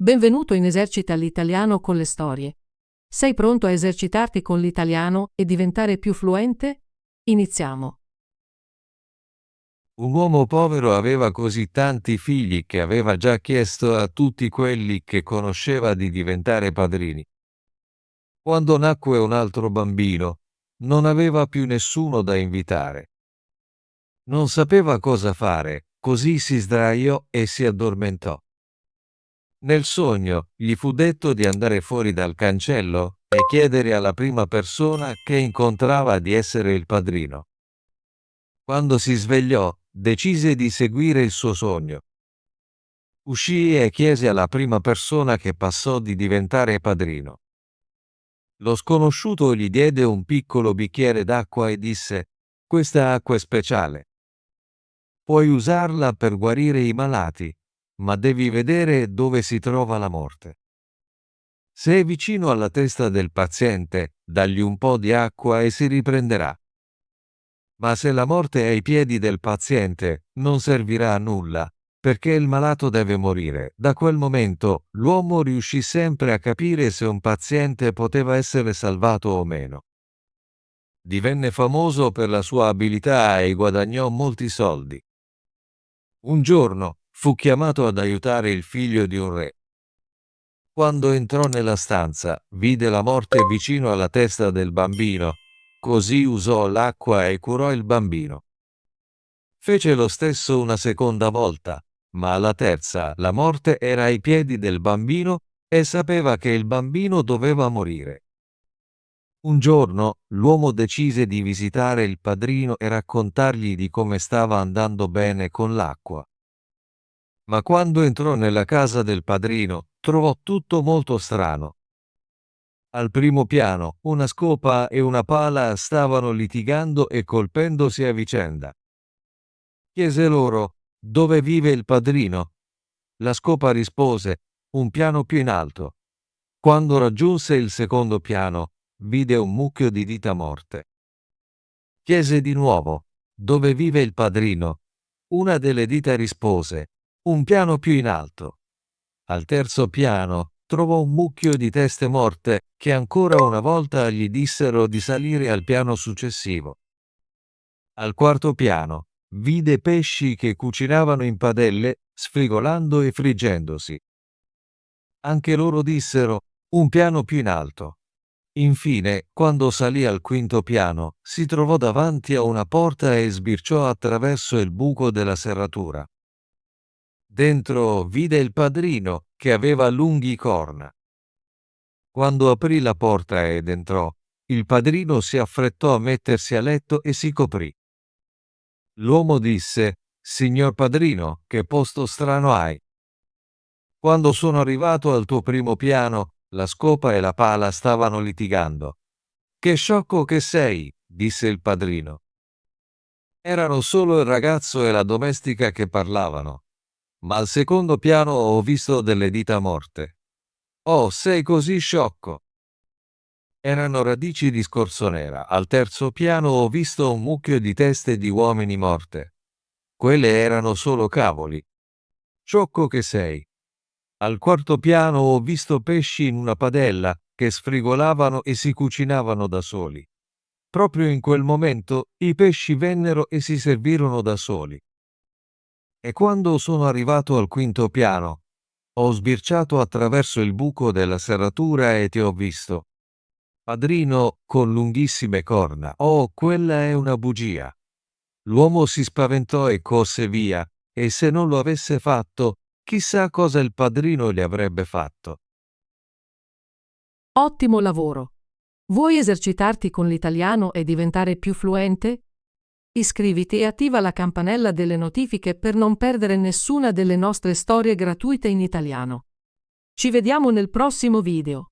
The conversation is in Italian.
Benvenuto in Esercita l'italiano con le storie. Sei pronto a esercitarti con l'italiano e diventare più fluente? Iniziamo. Un uomo povero aveva così tanti figli che aveva già chiesto a tutti quelli che conosceva di diventare padrini. Quando nacque un altro bambino, non aveva più nessuno da invitare. Non sapeva cosa fare, così si sdraiò e si addormentò. Nel sogno gli fu detto di andare fuori dal cancello e chiedere alla prima persona che incontrava di essere il padrino. Quando si svegliò, decise di seguire il suo sogno. Uscì e chiese alla prima persona che passò di diventare padrino. Lo sconosciuto gli diede un piccolo bicchiere d'acqua e disse: «Questa acqua è speciale. Puoi usarla per guarire i malati, ma devi vedere dove si trova la morte. Se è vicino alla testa del paziente, dagli un po' di acqua e si riprenderà. Ma se la morte è ai piedi del paziente, non servirà a nulla, perché il malato deve morire». Da quel momento, l'uomo riuscì sempre a capire se un paziente poteva essere salvato o meno. Divenne famoso per la sua abilità e guadagnò molti soldi. Un giorno, fu chiamato ad aiutare il figlio di un re. Quando entrò nella stanza, vide la morte vicino alla testa del bambino. Così usò l'acqua e curò il bambino. Fece lo stesso una seconda volta, ma alla terza la morte era ai piedi del bambino e sapeva che il bambino doveva morire. Un giorno l'uomo decise di visitare il padrino e raccontargli di come stava andando bene con l'acqua. Ma quando entrò nella casa del padrino, trovò tutto molto strano. Al primo piano, una scopa e una pala stavano litigando e colpendosi a vicenda. Chiese loro: «Dove vive il padrino?» La scopa rispose: «Un piano più in alto». Quando raggiunse il secondo piano, vide un mucchio di dita morte. Chiese di nuovo: «Dove vive il padrino?» Una delle dita rispose: «Un piano più in alto». Al terzo piano trovò un mucchio di teste morte che ancora una volta gli dissero di salire al piano successivo. Al quarto piano vide pesci che cucinavano in padelle, sfrigolando e friggendosi. Anche loro dissero: «Un piano più in alto». Infine, quando salì al quinto piano, si trovò davanti a una porta e sbirciò attraverso il buco della serratura. Dentro vide il padrino, che aveva lunghi corna. Quando aprì la porta ed entrò, il padrino si affrettò a mettersi a letto e si coprì. L'uomo disse: «Signor padrino, che posto strano hai. Quando sono arrivato al tuo primo piano, la scopa e la pala stavano litigando». «Che sciocco che sei», disse il padrino. «Erano solo il ragazzo e la domestica che parlavano. Ma al secondo piano ho visto delle dita morte». «Oh, sei così sciocco». Erano radici di scorzonera. Al terzo piano ho visto un mucchio di teste di uomini morte. Quelle erano solo cavoli. Sciocco che sei. Al quarto piano ho visto pesci in una padella che sfrigolavano e si cucinavano da soli. Proprio in quel momento i pesci vennero e si servirono da soli. E quando sono arrivato al quinto piano, ho sbirciato attraverso il buco della serratura e ti ho visto. Padrino con lunghissime corna. Oh, quella è una bugia». L'uomo si spaventò e corse via, e se non lo avesse fatto, chissà cosa il padrino gli avrebbe fatto. Ottimo lavoro! Vuoi esercitarti con l'italiano e diventare più fluente? Iscriviti e attiva la campanella delle notifiche per non perdere nessuna delle nostre storie gratuite in italiano. Ci vediamo nel prossimo video.